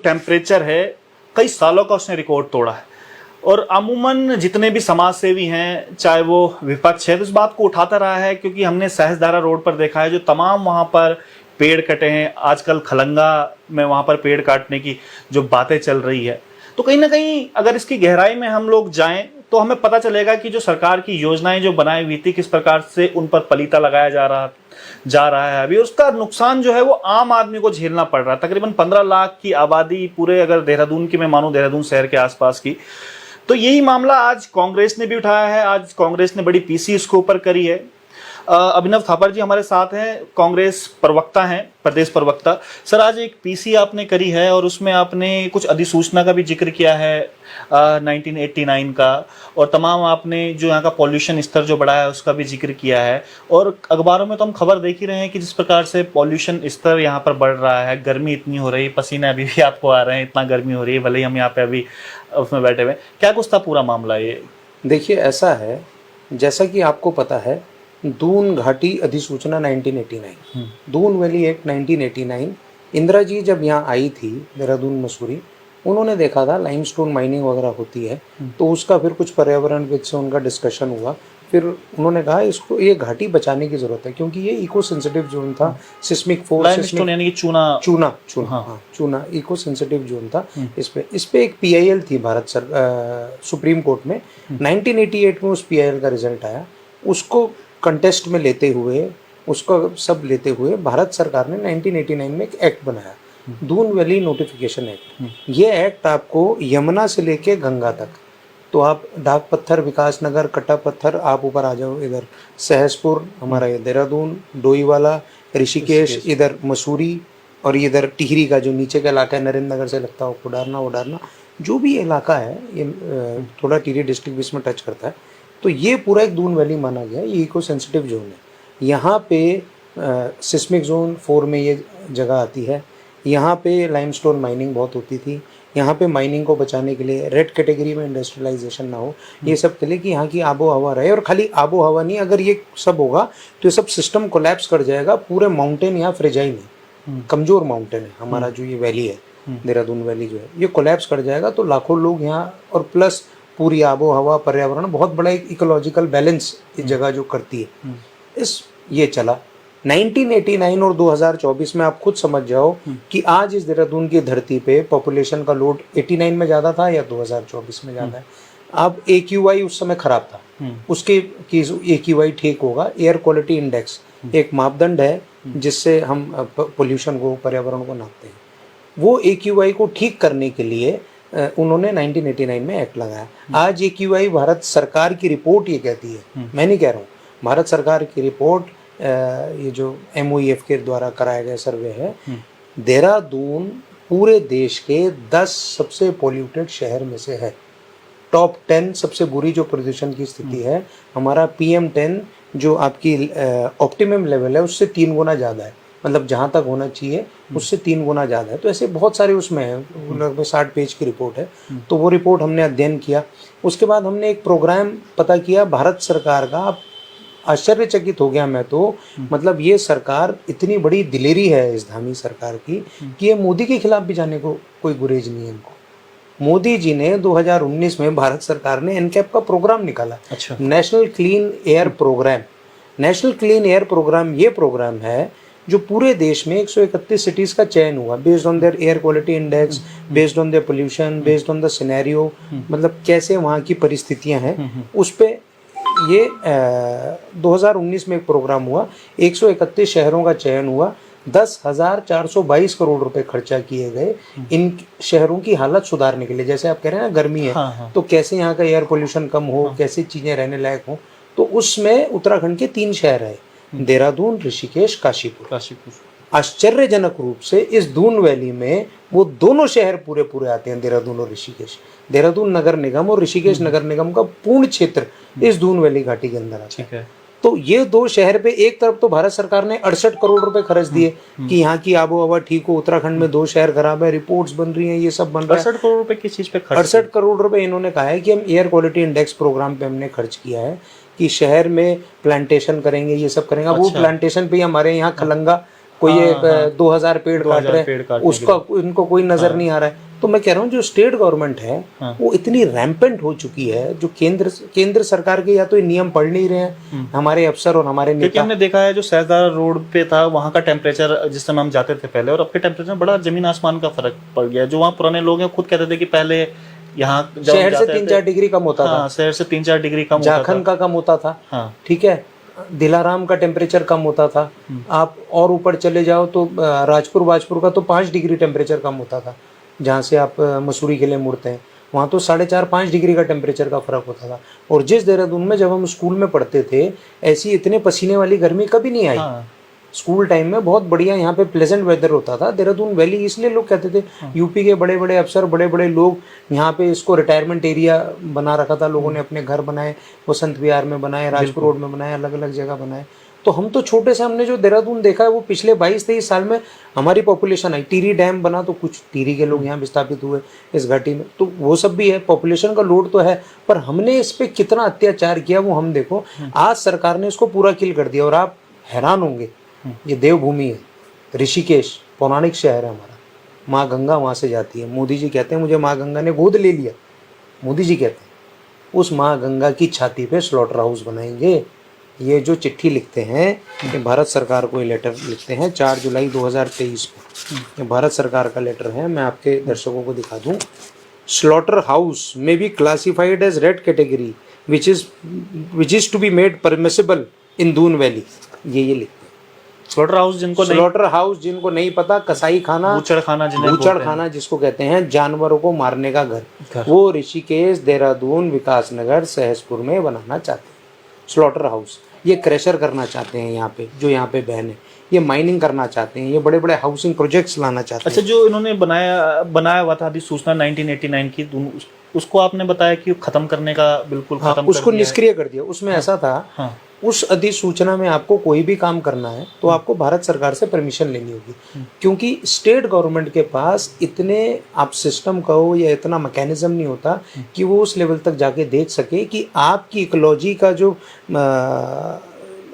Temperature है कई सालों का उसने रिकॉर्ड तोड़ा है। और अमूमन जितने भी समाज सेवी हैं, चाहे वो विपक्ष है, तो इस बात को उठाता रहा है, क्योंकि हमने सहस्त्रधारा रोड पर देखा है जो तमाम वहाँ पर पेड़ कटे हैं। आजकल खलंगा में वहाँ पर पेड़ काटने की जो बातें चल रही है, तो कहीं ना कहीं अगर इसकी गहराई में हम लोग जाएं तो हमें पता चलेगा कि जो सरकार की योजनाएं जो बनाई हुई थी, किस प्रकार से उन पर पलीता लगाया जा रहा है अभी। उसका नुकसान जो है वो आम आदमी को झेलना पड़ रहा है। तकरीबन 15 लाख की आबादी पूरे, अगर देहरादून की मैं मानूं, देहरादून शहर के आसपास की, तो यही मामला आज कांग्रेस ने भी उठाया है। आज कांग्रेस ने बड़ी पीसी इसके ऊपर करी है। अभिनव थापर जी हमारे साथ हैं, कांग्रेस प्रवक्ता हैं, प्रदेश प्रवक्ता। सर, आज एक पीसी आपने करी है और उसमें आपने कुछ अधिसूचना का भी जिक्र किया है 1989 का, और तमाम आपने जो यहाँ का पॉल्यूशन स्तर जो बढ़ा है उसका भी जिक्र किया है। और अखबारों में तो हम खबर देख ही रहे हैं कि जिस प्रकार से पॉल्यूशन स्तर यहाँ पर बढ़ रहा है, गर्मी इतनी हो रही है, पसीने अभी भी आपको आ रहे हैं, इतना गर्मी हो रही है, भले ही हम यहाँ पे अभी उसमें बैठे हुए। क्या कुछ था पूरा मामला ये? देखिए, ऐसा है, जैसा कि आपको पता है, दून घाटी अधिसूचना 1989, दून वैली एक्ट 1989, इंदिरा जी जब यहाँ आई थी देहरादून मसूरी, उन्होंने देखा था लाइमस्टोन माइनिंग वगैरह होती है, तो उसका फिर कुछ पर्यावरणविद से उनका डिस्कशन हुआ। फिर उन्होंने कहा इसको, ये घाटी बचाने की जरूरत है, क्योंकि ये इको सेंसिटिव जोन था, सिस्मिक फोर्स, लाइमस्टोन यानी कि चूना इको सेंसिटिव जोन था। इस पे एक PIL थी सुप्रीम कोर्ट में 1988 में, उस PIL का रिजल्ट आया। उसको कंटेस्ट में लेते हुए, उसका सब लेते हुए भारत सरकार ने 1989 में एक एक्ट बनाया, दून वैली नोटिफिकेशन एक्ट। ये एक्ट आपको यमुना से लेके गंगा तक, तो आप डाक पत्थर, विकास नगर, कट्टा पत्थर, आप ऊपर आ जाओ, इधर सहसपुर हमारा, ये देहरादून, डोईवाला, ऋषिकेश, इधर मसूरी, और इधर टिहरी का जो नीचे का इलाका है, नरेंद्र नगर से लगता हो, उडारना, जो भी इलाका है, ये थोड़ा टिहरी डिस्ट्रिक्ट भी इसमें टच करता है। तो ये पूरा एक दून वैली माना गया, ये इको सेंसिटिव जोन है। यहाँ पे सिस्मिक जोन 4 में ये जगह आती है। यहाँ पे लाइमस्टोन माइनिंग बहुत होती थी। यहाँ पे माइनिंग को बचाने के लिए, रेड कैटेगरी में इंडस्ट्रियलाइजेशन ना हो, ये सब के लिए कि यहाँ की आबो हवा रहे। और खाली आबो हवा नहीं, अगर ये सब होगा तो ये सब सिस्टम कोलैप्स कर जाएगा। पूरे माउंटेन यहाँ फ्रेजाइल है, कमजोर माउंटेन है हमारा जो ये वैली है, देहरादून वैली जो है, ये कोलैप्स कर जाएगा तो लाखों लोग यहाँ, और प्लस पूरी आबो हवा, पर्यावरण, बहुत बड़ा एक इकोलॉजिकल बैलेंस इस जगह जो करती है। ये चला 1989 और 2024 में। आप खुद समझ जाओ कि आज इस देहरादून की धरती पे पॉपुलेशन का लोड 89 में ज़्यादा था या 2024 में ज़्यादा है। अब AQI उस समय खराब था, उसके कि AQI ठीक होगा। एयर क्वालिटी इंडेक्स एक मापदंड है जिससे हम पोल्यूशन को, पर्यावरण को नापते हैं। वो AQI को ठीक करने के लिए उन्होंने 1989 में एक्ट लगाया। आज AQI भारत सरकार की रिपोर्ट ये कहती है, मैं नहीं कह रहा हूँ, भारत सरकार की रिपोर्ट, ये जो MOEF के द्वारा कराया गया सर्वे है, देहरादून पूरे देश के 10 सबसे पॉल्यूटेड शहर में से है। टॉप 10 सबसे बुरी जो प्रदूषण की स्थिति है, हमारा PM10 जो आपकी ऑप्टिमम लेवल है उससे 3 गुना ज़्यादा है, मतलब जहाँ तक होना चाहिए उससे 3 गुना ज़्यादा है। तो ऐसे बहुत सारे उसमें है, लगभग 60 पेज की रिपोर्ट है। तो वो रिपोर्ट हमने अध्ययन किया। उसके बाद हमने एक प्रोग्राम पता किया भारत सरकार का। आश्चर्यचकित हो गया मैं तो, मतलब ये सरकार, इतनी बड़ी दिलेरी है इस धामी सरकार की कि ये मोदी के खिलाफ भी जाने को कोई गुरेज नहीं है इनको। मोदी जी ने 2019 में भारत सरकार ने NCAP का प्रोग्राम निकाला, national clean air programme. National clean air programme ये प्रोग्राम है जो पूरे देश में 131 सिटीज का चयन हुआ, based on their air quality index, based on their pollution, based on the scenario, मतलब कैसे वहाँ की परिस्थितियाँ हैं उस पे। ये 2019 में एक प्रोग्राम हुआ, 131 शहरों का चयन हुआ, 10,422 करोड़ रुपए खर्चा किए गए इन शहरों की हालत सुधारने के लिए। जैसे आप कह रहे हैं ना, गर्मी है, तो कैसे यहाँ का एयर पोल्यूशन कम हो, कैसे चीजें रहने लायक हो। तो उसमें उत्तराखंड के 3 शहर है, देहरादून, ऋषिकेश, काशीपुर। आश्चर्यजनक रूप से इस दून वैली में वो दोनों शहर पूरे आते हैं, देहरादून और ऋषिकेश। देहरादून नगर निगम और ऋषिकेश नगर निगम का पूर्ण क्षेत्र इस दून वैली घाटी के अंदर आता है। तो ये 2 शहर पे, एक तरफ तो भारत सरकार ने 68 करोड़ रुपए खर्च दिए कि यहाँ की आबो हवा ठीक हो। उत्तराखंड में 2 शहर खराब है, रिपोर्ट्स बन रही हैं, ये सब बन रहा है। 68 करोड़ रुपए किस चीज पे खर्च? 68 करोड़ रुपए इन्होंने कहा है कि हम एयर क्वालिटी इंडेक्स प्रोग्राम पे हमने खर्च किया है, कि शहर में प्लांटेशन करेंगे, ये सब करेंगे। वो प्लांटेशन पे हमारे यहाँ खलंगा कोई ये हाँ। 2000 पेड़ काट 2000 पेड़ रहे, काटने उसका इनको कोई नजर नहीं आ रहा है। तो मैं कह रहा हूँ जो स्टेट गवर्नमेंट है वो इतनी रैम्पेंट हो चुकी है, जो केंद्र सरकार के या तो ये नियम पढ़ नहीं रहे हैं हमारे अफसर और हमारे क्योंकि नेता। हमने देखा है जो सहजदारा रोड पे था वहाँ का टेम्परेचर जिस समय हम जाते थे पहले और अब के टेम्परेचर में बड़ा जमीन आसमान का फर्क पड़ गया। जो वहाँ पुराने लोग हैं खुद कहते थे कि पहले यहाँ जब हम शहर से जाते 3-4 डिग्री कम होता था, हाँ शहर से 3-4 डिग्री कम होता झारखंड था। का कम होता था, हाँ ठीक है, दिलाराम का टेम्परेचर कम होता था। आप और ऊपर चले जाओ तो राजपुर बाजपुर का तो 5 डिग्री टेम्परेचर कम होता था, जहाँ से आप मसूरी के लिए मुड़ते हैं वहाँ तो 4.5-5 डिग्री का टेम्परेचर का फर्क होता था। और जिस देहरादून में जब हम स्कूल में पढ़ते थे ऐसी इतने पसीने वाली गर्मी कभी नहीं आई। हाँ स्कूल टाइम में बहुत बढ़िया यहाँ पे प्लेजेंट वेदर होता था देहरादून वैली, इसलिए लोग कहते थे यूपी के बड़े बड़े अफसर बड़े बड़े लोग यहाँ पे इसको रिटायरमेंट एरिया बना रखा था, लोगों ने अपने घर बनाए, वसंत विहार में बनाए, राजपुर रोड में बनाए, अलग अलग जगह बनाए। तो हम तो छोटे से हमने जो देहरादून देखा है वो पिछले 22-23 साल में हमारी पॉपुलेशन आई। टिहरी डैम बना तो कुछ टिहरी के लोग यहाँ विस्थापित हुए इस घाटी में, तो वो सब भी है, पॉपुलेशन का लोड तो है, पर हमने इस पर कितना अत्याचार किया वो हम देखो। आज सरकार ने इसको पूरा किल कर दिया और आप हैरान होंगे, ये देवभूमि है, ऋषिकेश पौराणिक शहर है हमारा, माँ गंगा वहाँ से जाती है। मोदी जी कहते हैं मुझे माँ गंगा ने गोद ले लिया, मोदी जी कहते हैं। उस माँ गंगा की छाती पे स्लॉटर हाउस बनाएंगे। ये जो चिट्ठी लिखते हैं ये भारत सरकार को ये लेटर लिखते हैं 4 जुलाई 2023 को, ये भारत सरकार का लेटर है, मैं आपके दर्शकों को दिखा दूं। स्लॉटर हाउस में be classified as red category which is to be made permissible in Doon valley, ये लिखते हैं। स्लॉटर हाउस जिनको नहीं पता, कसाई खाना, बूचड़ खाना जिसको कहते हैं, जानवरों को मारने का घर, वो ऋषिकेश, देहरादून, विकास नगर, सहसपुर में बनाना चाहते हैं स्लॉटर हाउस। ये क्रैशर करना चाहते हैं यहाँ पे, जो यहाँ पे बहन है, ये माइनिंग करना चाहते हैं, ये बड़े बड़े हाउसिंग प्रोजेक्ट्स लाना चाहते हैं। अच्छा, जो इन्होंने बनाया हुआ था अधिसूचना 1989 की, उसको आपने बताया कि खत्म करने का बिल्कुल खत्म कर उसको दिया निष्क्रिय कर दिया। उसमें ऐसा था उस अधिसूचना में आपको कोई भी काम करना है तो आपको भारत सरकार से परमिशन लेनी होगी, क्योंकि स्टेट गवर्नमेंट के पास इतने आप सिस्टम कहो या इतना मैकेनिज्म नहीं होता कि वो उस लेवल तक जाके देख सके कि आपकी इकोलॉजी का जो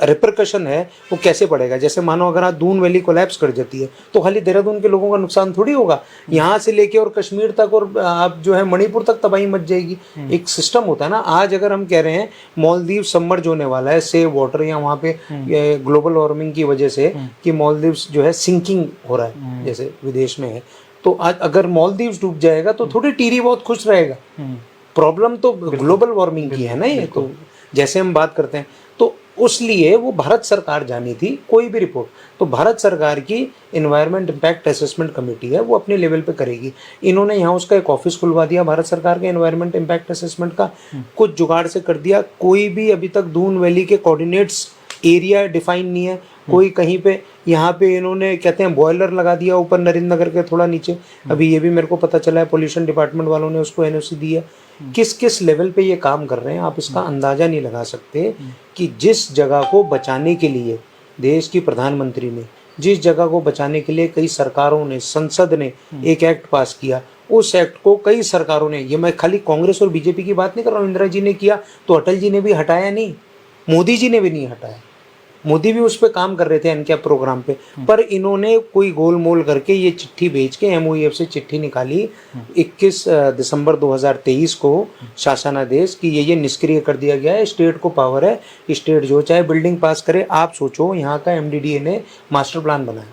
रिपरकशन है वो कैसे पड़ेगा। जैसे मानो अगर आज दून वैली कोलैप्स कर जाती है तो खाली देहरादून के लोगों का नुकसान थोड़ी होगा, यहाँ से लेके और कश्मीर तक और आप जो है मणिपुर तक तबाही मच जाएगी। एक सिस्टम होता है ना। आज अगर हम कह रहे हैं मालदीव सबमर्ज होने वाला है, सेव वाटर, या वहाँ पे ग्लोबल वार्मिंग की वजह से कि मालदीव्स जो है सिंकिंग हो रहा है जैसे विदेश में है, तो आज अगर मालदीव्स डूब जाएगा तो थोड़ी टिहरी बहुत खुश रहेगा। प्रॉब्लम तो ग्लोबल वार्मिंग की है ना ये, तो जैसे हम बात करते हैं तो उसलिए वो भारत सरकार जानी थी कोई भी रिपोर्ट, तो भारत सरकार की एनवायरनमेंट इम्पैक्ट असेसमेंट कमेटी है वो अपने लेवल पे करेगी। इन्होंने यहाँ उसका एक ऑफिस खुलवा दिया भारत सरकार के एनवायरनमेंट इम्पैक्ट असेसमेंट का, कुछ जुगाड़ से कर दिया। कोई भी अभी तक दून वैली के कोऑर्डिनेट्स एरिया डिफाइन नहीं है कोई कहीं पे। यहाँ पे इन्होंने कहते हैं बॉयलर लगा दिया ऊपर नरेंद्र नगर के थोड़ा नीचे, अभी ये भी मेरे को पता चला है पोल्यूशन डिपार्टमेंट वालों ने उसको एनओसी दी है। किस किस लेवल पे ये काम कर रहे हैं आप इसका अंदाजा नहीं लगा सकते कि जिस जगह को बचाने के लिए देश की प्रधानमंत्री ने, जिस जगह को बचाने के लिए कई सरकारों ने, संसद ने एक एक्ट पास किया, उस एक्ट को कई सरकारों ने, ये मैं खाली कांग्रेस और बीजेपी की बात नहीं कर रहा हूँ, इंदिरा जी ने किया तो अटल जी ने भी हटाया नहीं, मोदी जी ने भी नहीं हटाया। मोदी भी उस पर काम कर रहे थे एनकैप प्रोग्राम पे, पर इन्होंने कोई गोल मोल करके ये चिट्ठी भेज के एमओईएफ से चिट्ठी निकाली 21 दिसंबर 2023 को शासनादेश कि ये निष्क्रिय कर दिया गया है। स्टेट को पावर है, स्टेट जो चाहे बिल्डिंग पास करे। आप सोचो यहाँ का एमडीडीए ने मास्टर प्लान बनाया,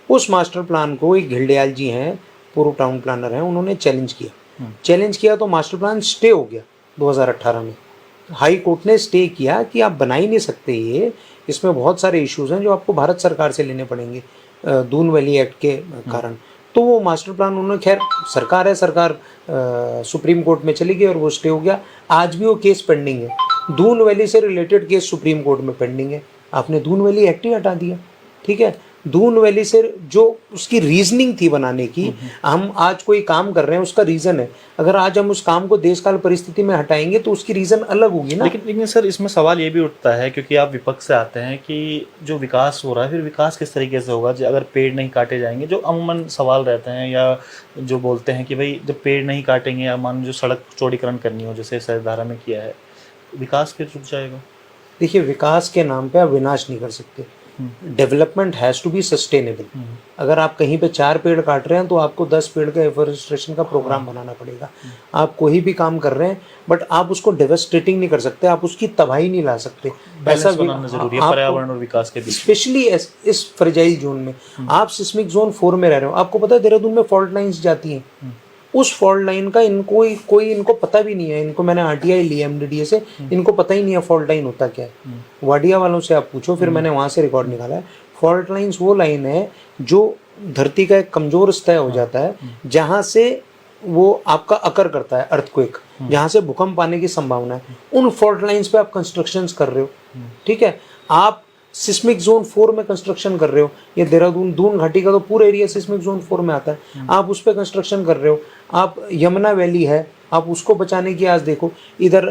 उस मास्टर प्लान को एक घिल्डियाल जी हैं पूर्व टाउन प्लानर हैं, उन्होंने चैलेंज किया तो मास्टर प्लान स्टे हो गया 2018 में। हाई कोर्ट ने स्टे किया कि आप बना ही नहीं सकते, ये इसमें बहुत सारे इश्यूज हैं जो आपको भारत सरकार से लेने पड़ेंगे दून वैली एक्ट के कारण। तो वो मास्टर प्लान उन्होंने, खैर सरकार है, सरकार सुप्रीम कोर्ट में चली गई और वो स्टे हो गया। आज भी वो केस पेंडिंग है, दून वैली से रिलेटेड केस सुप्रीम कोर्ट में पेंडिंग है। आपने दून वैली एक्ट ही हटा दिया, ठीक है। दून वैली से जो उसकी रीजनिंग थी बनाने की, हम आज कोई काम कर रहे हैं उसका रीजन है। अगर आज हम उस काम को देश काल परिस्थिति में हटाएंगे तो उसकी रीजन अलग होगी ना। लेकिन सर इसमें सवाल ये भी उठता है, क्योंकि आप विपक्ष से आते हैं, कि जो विकास हो रहा है फिर विकास किस तरीके से होगा अगर पेड़ नहीं काटे जाएंगे। जो अमूमन सवाल रहते हैं या जो बोलते हैं कि भाई जब पेड़ नहीं काटेंगे या मान जो सड़क चौड़ीकरण करनी हो जैसे सहजधारा में किया है, विकास फिर रुक जाएगा। देखिए, विकास के नाम पे आप विनाश नहीं कर सकते। Development has to be sustainable. अगर आप कहीं पे 4 पेड़ काट रहे हैं तो आपको 10 पेड़ का एफोरेस्टेशन का प्रोग्राम बनाना पड़ेगा। आप कोई भी काम कर रहे हैं बट आप उसको डेवास्टेटिंग नहीं कर सकते, आप उसकी तबाही नहीं ला सकते। बैलेंस बनाना जरूरी है पर्यावरण और विकास के बीच। स्पेशली इस फ्रेजाइल जोन में आप सिस्मिक जोन 4 में रह रहे हो, आपको पता है देहरादून में फॉल्ट लाइंस जाती हैं। उस फॉल्ट लाइन का इनको कोई इनको पता भी नहीं है। इनको मैंने आरटीआई लिया एमडीडीए से, इनको पता ही नहीं है फॉल्ट लाइन होता क्या है। वाडिया वालों से आप पूछो, फिर मैंने वहाँ से रिकॉर्ड निकाला है। फॉल्ट लाइंस वो लाइन है जो धरती का एक कमजोर सतह हो जाता है, जहाँ से वो आपका अकर करता है अर्थक्वेक, जहाँ से भूकंप आने की संभावना है। उन फॉल्ट लाइंस पे आप कंस्ट्रक्शंस कर रहे हो, ठीक है। आप सिस्मिक जोन 4 में कंस्ट्रक्शन कर रहे हो, ये देहरादून दून घाटी का तो पूरा एरिया सिस्मिक जोन 4 में आता है, आप उस पर कंस्ट्रक्शन कर रहे हो। आप यमुना वैली है, आप उसको बचाने की आज देखो। इधर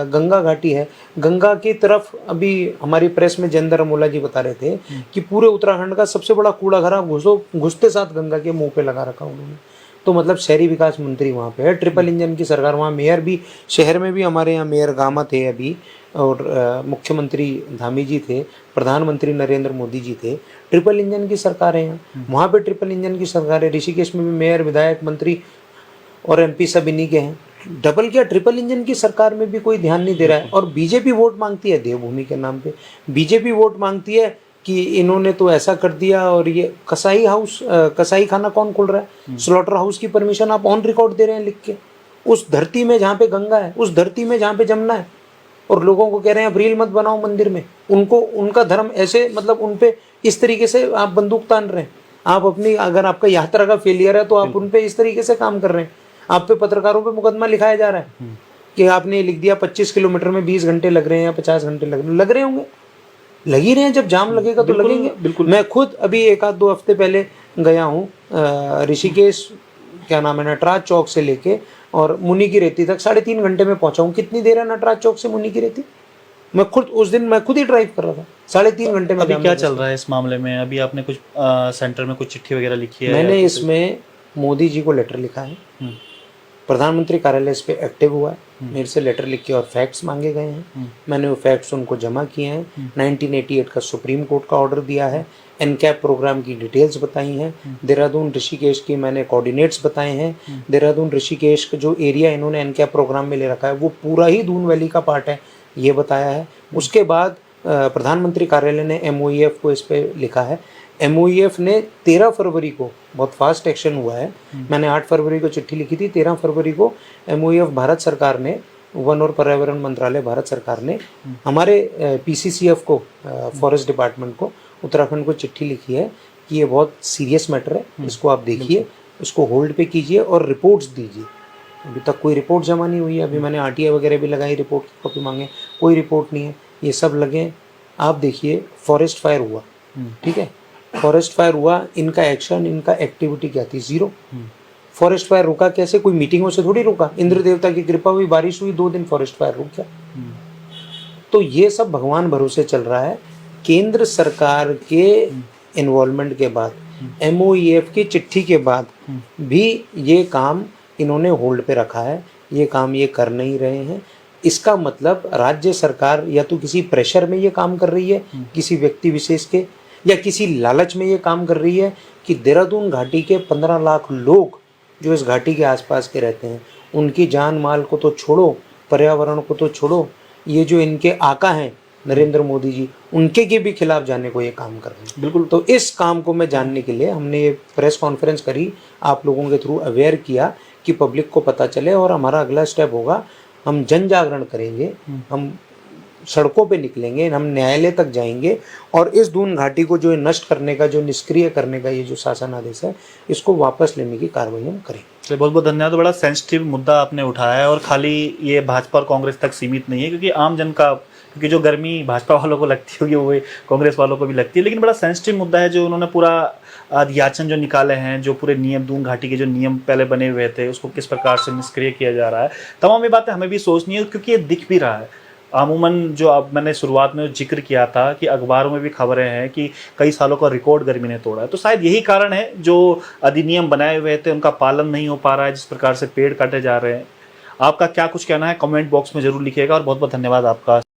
गंगा घाटी है, गंगा की तरफ अभी हमारी प्रेस में जयेंद्र अमोला जी बता रहे थे कि पूरे उत्तराखंड का सबसे बड़ा कूड़ा घरा घुसते साथ गंगा के मुंह पे लगा रखा उन्होंने। तो मतलब शहरी विकास मंत्री वहाँ पे है, ट्रिपल इंजन की सरकार, वहाँ मेयर भी, शहर में भी हमारे यहाँ मेयर गामा थे अभी, और मुख्यमंत्री धामी जी थे, प्रधानमंत्री नरेंद्र मोदी जी थे। ट्रिपल इंजन की सरकार है यहाँ, वहाँ पे ट्रिपल इंजन की सरकार है। ऋषिकेश में भी मेयर, विधायक, मंत्री और एमपी सब इन्हीं के हैं। डबल क्या, ट्रिपल इंजन की सरकार में भी कोई ध्यान नहीं दे रहा है। और बीजेपी वोट मांगती है देवभूमि के नाम पे, बीजेपी वोट मांगती है कि इन्होंने तो ऐसा कर दिया। और ये कसाई हाउस, कसाई खाना कौन खोल रहा है? स्लॉटर हाउस की परमिशन आप ऑन रिकॉर्ड दे रहे हैं लिख के, उस धरती में जहाँ पे गंगा है, उस धरती में जहाँ पे जमुना है, और लोगों को कह रहे हैं अब रील मत बनाओ मंदिर में। उनको उनका धर्म ऐसे, मतलब उन पे इस तरीके से आप बंदूक तान रहे हैं। आप अपनी, अगर आपका यात्रा का फेलियर है तो आप उन पे इस तरीके से काम कर रहे हैं। आप पे पत्रकारों पे मुकदमा लिखाया जा रहा है कि आपने लिख दिया 25 किलोमीटर में 20 घंटे लग रहे हैं या 50 घंटे लग रहे होंगे, लग ही रहे हैं। जब जाम लगेगा तो लगेंगे। मैं खुद अभी 1-2 हफ्ते पहले गया हूँ ऋषिकेश, क्या नाम है, नटराज चौक से लेके और मुनि की रेती तक 3.5 घंटे में पहुंचा हूँ। कितनी देर है नटराज चौक से मुनि की रेती? मैं खुद उस दिन मैं खुद ही ड्राइव कर रहा था, 3.5 घंटे में। अभी क्या चल रहा है इस मामले में? अभी आपने कुछ सेंटर में कुछ चिट्ठी वगैरह लिखी है? मैंने इसमें मोदी जी को लेटर लिखा है, प्रधानमंत्री कार्यालय इस पे एक्टिव हुआ है, मेरे से लेटर लिख के और फैक्ट्स मांगे गए हैं। मैंने वो फैक्ट्स उनको जमा किए हैं। 1988 का सुप्रीम कोर्ट का ऑर्डर दिया है, एनकैप प्रोग्राम की डिटेल्स बताई हैं, देहरादून ऋषिकेश की मैंने कोऑर्डिनेट्स बताए हैं। देहरादून ऋषिकेश का जो एरिया इन्होंने एनकैप प्रोग्राम में ले रखा है वो पूरा ही दून वैली का पार्ट है, ये बताया है। उसके बाद प्रधानमंत्री कार्यालय ने MOEF को इस पर लिखा है। MOEF ने 13 फरवरी को, बहुत फास्ट एक्शन हुआ है, मैंने 8 फरवरी को चिट्ठी लिखी थी, 13 फरवरी को MOEF भारत सरकार ने, वन और पर्यावरण मंत्रालय भारत सरकार ने हमारे PCCF को, फॉरेस्ट डिपार्टमेंट को, उत्तराखंड को चिट्ठी लिखी है कि ये बहुत सीरियस मैटर है, इसको आप देखिए, इसको होल्ड पे कीजिए और रिपोर्ट्स दीजिए। अभी तक कोई रिपोर्ट जमा नहीं हुई है। अभी मैंने RTI वगैरह भी लगाई, रिपोर्ट की कॉपी मांगे, कोई रिपोर्ट नहीं है। ये सब लगे, आप देखिए फॉरेस्ट फायर हुआ, ठीक है, फॉरेस्ट फायर हुआ, इनका एक्शन, इनका एक्टिविटी क्या थी? जीरो। फॉरेस्ट फायर रुका कैसे? कोई मीटिंगों से थोड़ी रुका, इंद्र देवता की कृपा हुई, बारिश हुई, 2 दिन फॉरेस्ट फायर रुक गया। तो ये सब भगवान भरोसे चल रहा है। केंद्र सरकार के इन्वॉल्वमेंट के बाद, MOEF की चिट्ठी के बाद भी ये काम इन्होंने होल्ड पे रखा है, ये काम ये कर नहीं रहे हैं। इसका मतलब राज्य सरकार या तो किसी प्रेशर में ये काम कर रही है, किसी व्यक्ति विशेष के, या किसी लालच में ये काम कर रही है कि देहरादून घाटी के 15 लाख लोग जो इस घाटी के आसपास के रहते हैं, उनकी जान माल को तो छोड़ो, पर्यावरण को तो छोड़ो, ये जो इनके आका हैं नरेंद्र मोदी जी, उनके के भी खिलाफ जाने को ये काम कर रहे हैं। बिल्कुल। तो इस काम को मैं जानने के लिए हमने ये प्रेस कॉन्फ्रेंस करी, आप लोगों के थ्रू अवेयर किया कि पब्लिक को पता चले। और हमारा अगला स्टेप होगा, हम जन जागरण करेंगे, हम सड़कों पे निकलेंगे, हम न्यायालय तक जाएंगे और इस दून घाटी को जो नष्ट करने का, जो निष्क्रिय करने का ये जो शासन आदेश है, इसको वापस लेने की कार्रवाई हम करेंगे। चलिए, बहुत बहुत धन्यवाद। बड़ा सेंसिटिव मुद्दा आपने उठाया है और खाली ये भाजपा और कांग्रेस तक सीमित नहीं है, क्योंकि आम जन का, क्योंकि जो गर्मी भाजपा वालों को लगती होगी वो कांग्रेस वालों को भी लगती है। लेकिन बड़ा सेंसिटिव मुद्दा है, जो उन्होंने पूरा याचन जो निकाले हैं, जो पूरे नियम, दून घाटी के जो नियम पहले बने हुए थे, उसको किस प्रकार से निष्क्रिय किया जा रहा है, तमाम ये बातें हमें भी सोचनी है, क्योंकि ये दिख भी रहा है। अमूमन जो अब मैंने शुरुआत में जिक्र किया था कि अखबारों में भी खबरें हैं कि कई सालों का रिकॉर्ड गर्मी ने तोड़ा है, तो शायद यही कारण है, जो अधिनियम बनाए हुए थे उनका पालन नहीं हो पा रहा है, जिस प्रकार से पेड़ काटे जा रहे हैं। आपका क्या कुछ कहना है कमेंट बॉक्स में जरूर लिखिएगा और बहुत बहुत धन्यवाद आपका।